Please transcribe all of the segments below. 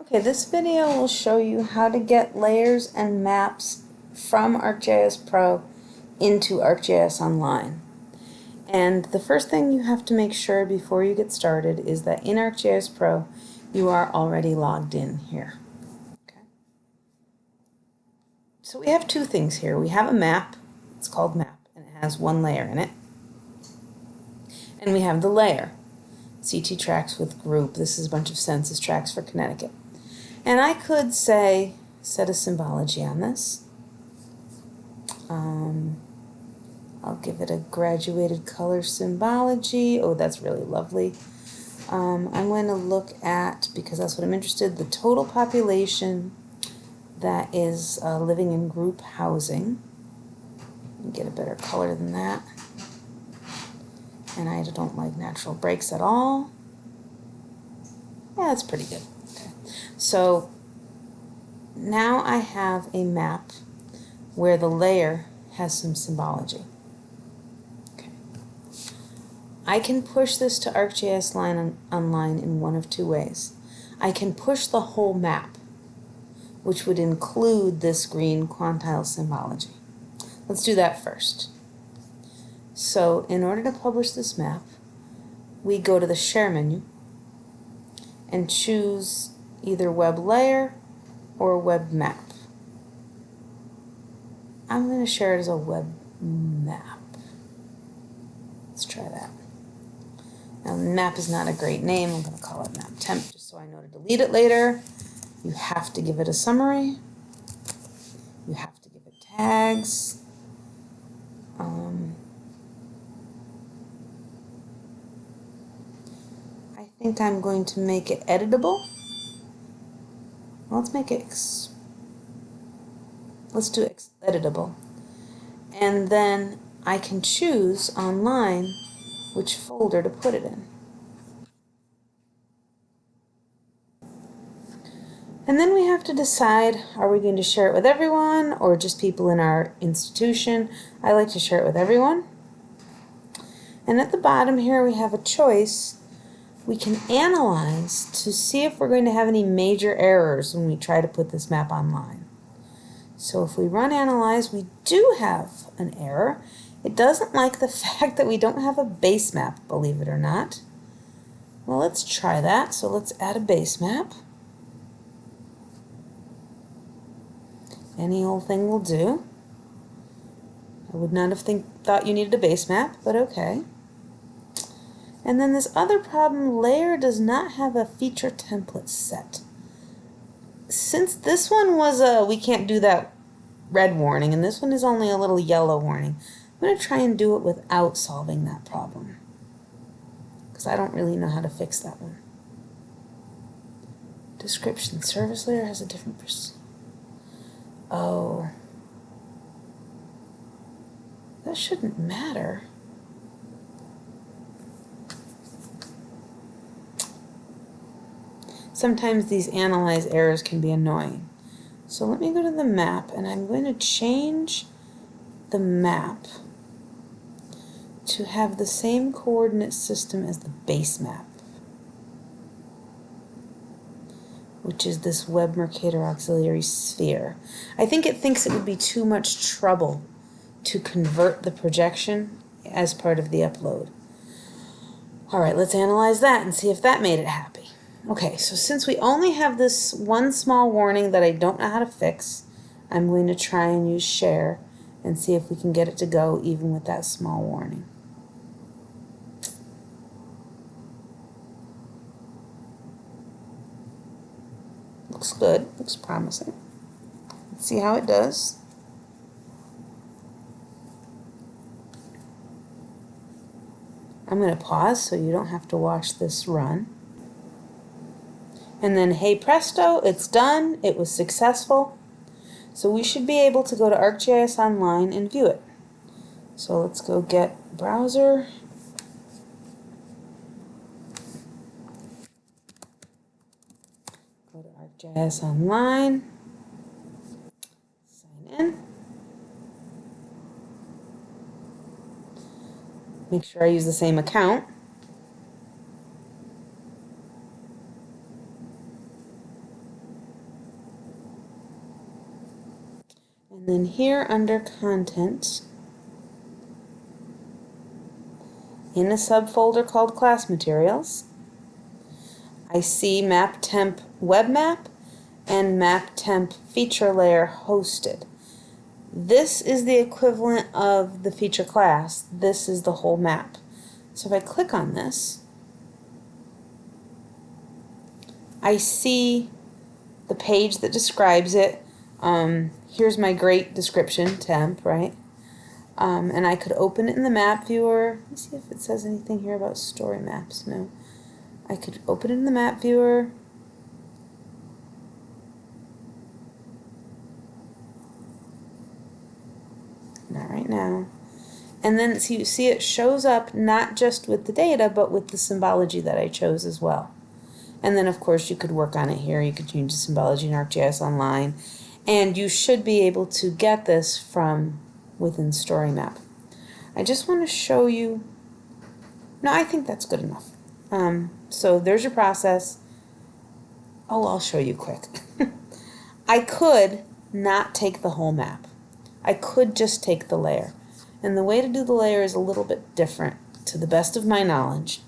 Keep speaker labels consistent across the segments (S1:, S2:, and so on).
S1: Okay, this video will show you how to get layers and maps from ArcGIS Pro into ArcGIS Online. And the first thing you have to make sure before you get started is that in ArcGIS Pro you are already logged in here. Okay. So we have two things here. We have a map, it's called map, and it has one layer in it. And we have the layer, CT tracks with group. This is a bunch of census tracks for Connecticut. And I could say, set a symbology on this. I'll give it a graduated color symbology. Oh, that's really lovely. I'm going to look at, because that's what I'm interested, the total population that is living in group housing. Get a better color than that. And I don't like natural breaks at all. Yeah, that's pretty good. Okay. So now I have a map where the layer has some symbology. Okay. I can push this to ArcGIS Online in one of two ways. I can push the whole map, which would include this green quantile symbology. Let's do that first. So in order to publish this map, we go to the Share menu and choose either Web Layer or Web Map. I'm going to share it as a web map. Let's try that. Now, map is not a great name. I'm going to call it map temp just so I know to delete it later. You have to give it a summary. You have to give it tags. I think I'm going to make it editable. Let's make it let's do editable. And then I can choose online which folder to put it in. And then we have to decide, are we going to share it with everyone or just people in our institution? I like to share it with everyone. And at the bottom here we have a choice. We can analyze to see if we're going to have any major errors when we try to put this map online. So if we run analyze, we do have an error. It doesn't like the fact that we don't have a base map, believe it or not. Well, let's try that. So let's add a base map. Any old thing will do. I would not have thought you needed a base map, but okay. And then this other problem, layer does not have a feature template set. Since this one was a we can't do that red warning, and this one is only a little yellow warning, I'm going to try and do it without solving that problem, because I don't really know how to fix that one. Description, service layer has a different oh, that shouldn't matter. Sometimes these analyze errors can be annoying. So let me go to the map, and I'm going to change the map to have the same coordinate system as the base map, which is this Web Mercator auxiliary sphere. I think it thinks it would be too much trouble to convert the projection as part of the upload. All right, let's analyze that and see if that made it happy. Okay, so since we only have this one small warning that I don't know how to fix, I'm going to try and use share and see if we can get it to go even with that small warning. Looks good, looks promising. Let's see how it does. I'm going to pause so you don't have to watch this run. And then, hey presto, it's done. It was successful. So we should be able to go to ArcGIS Online and view it. So let's go get browser. Go to ArcGIS Online. Sign in. Make sure I use the same account. And then here under Content, in a subfolder called Class Materials, I see Map Temp Web Map and Map Temp Feature Layer Hosted. This is the equivalent of the feature class. This is the whole map. So if I click on this, I see the page that describes it. Here's my great description, temp, right? And I could open it in the map viewer. Let's see if it says anything here about story maps. No. I could open it in the map viewer. Not right now. And then so you see it shows up not just with the data, but with the symbology that I chose as well. And then, of course, you could work on it here. You could change the symbology in ArcGIS Online. And you should be able to get this from within Story Map. I just want to show you. No, I think that's good enough. So there's your process. Oh, I'll show you quick. I could not take the whole map. I could just take the layer. And the way to do the layer is a little bit different, to the best of my knowledge.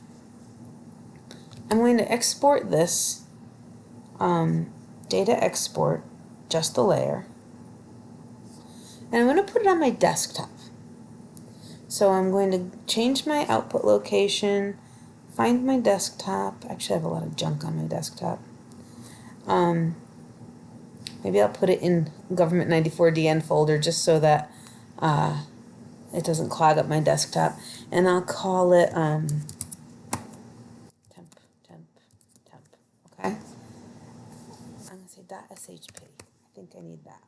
S1: I'm going to export this, data export, just the layer. And I'm going to put it on my desktop. So I'm going to change my output location, find my desktop. Actually, I have a lot of junk on my desktop. Maybe I'll put it in Government 94DN folder just so that it doesn't clog up my desktop. And I'll call it temp. Okay? I'm going to say .shp. I think I need that.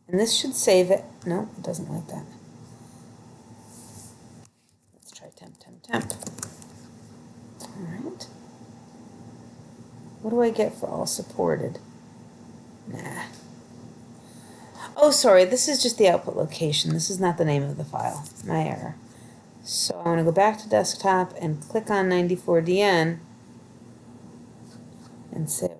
S1: And this should save it. No, it doesn't like that. Let's try temp. All right. What do I get for all supported? Nah. Oh, sorry, this is just the output location. This is not the name of the file. My error. So I want to go back to desktop and click on 94DN and say OK.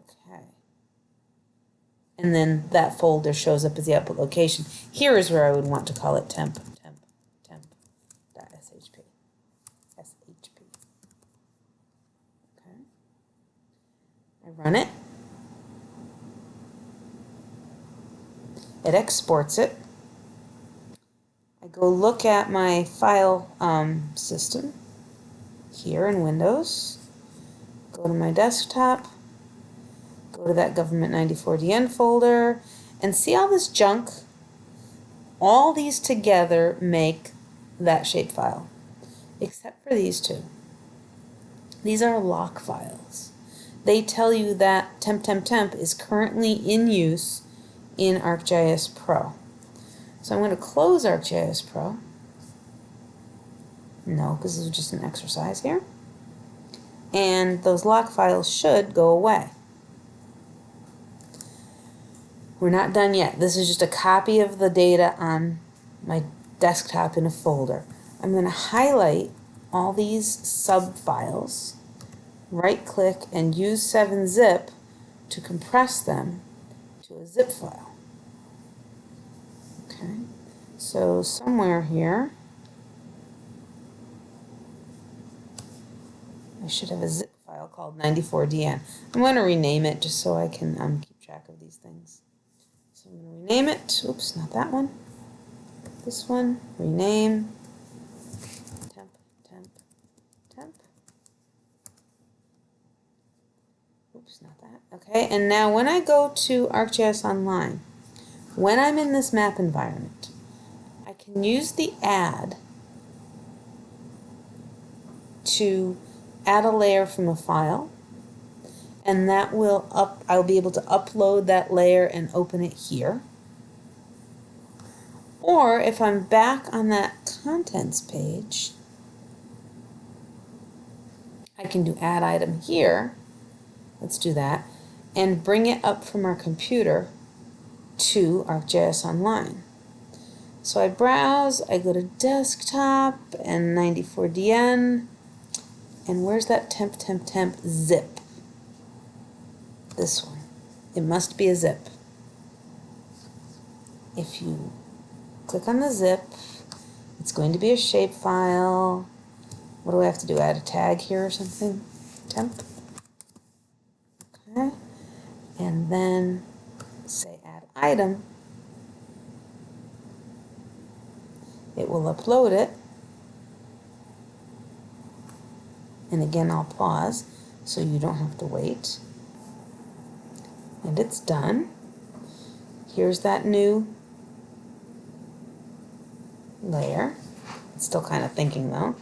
S1: And then that folder shows up as the output location. Here is where I would want to call it temp.shp. Okay. I run it. It exports it. I go look at my file system here in Windows. Go to my desktop. Go to that Government 94DN folder and see all this junk. All these together make that shapefile, except for these two. These are lock files. They tell you that temp is currently in use in ArcGIS Pro. So I'm going to close ArcGIS Pro. No, because this is just an exercise here. And those lock files should go away. We're not done yet. This is just a copy of the data on my desktop in a folder. I'm going to highlight all these sub-files, right-click, and use 7-zip to compress them to a zip file. Okay, so somewhere here, I should have a zip file called 94DN. I'm going to rename it just so I can keep track of these things. So I'm going to rename it. Oops, not that one. This one. Rename. Temp. Oops, not that. Okay, and now when I go to ArcGIS Online, when I'm in this map environment, I can use the add to add a layer from a file, and that will I'll be able to upload that layer and open it here. Or if I'm back on that contents page, I can do add item here. Let's do that. And bring it up from our computer to ArcGIS Online. So I browse, I go to desktop and 94DN. And where's that temp zip? This one. It must be a zip. if you click on the zip, it's going to be a shapefile. What do I have to do? Add a tag here or something? Temp. Okay. And then say add item. It will upload it. And again, I'll pause so you don't have to wait. And it's done. Here's that new layer. It's still kind of thinking though.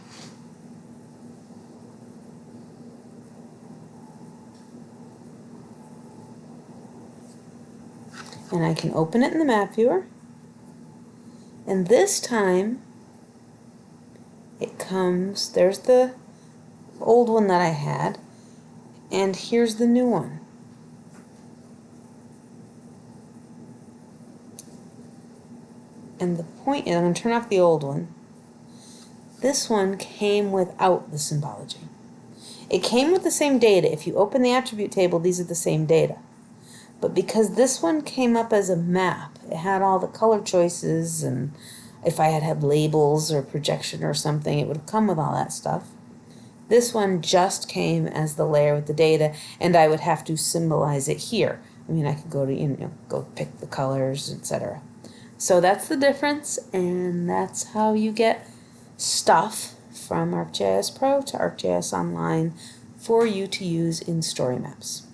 S1: And I can open it in the map viewer. And this time it comes, there's the old one that I had, and here's the new one. And the point is, I'm going to turn off the old one. This one came without the symbology. It came with the same data. If you open the attribute table, these are the same data. But because this one came up as a map, it had all the color choices, and if I had labels or projection or something, it would have come with all that stuff. This one just came as the layer with the data, and I would have to symbolize it here. I mean, I could go to, go pick the colors, etc. So that's the difference, and that's how you get stuff from ArcGIS Pro to ArcGIS Online for you to use in story maps.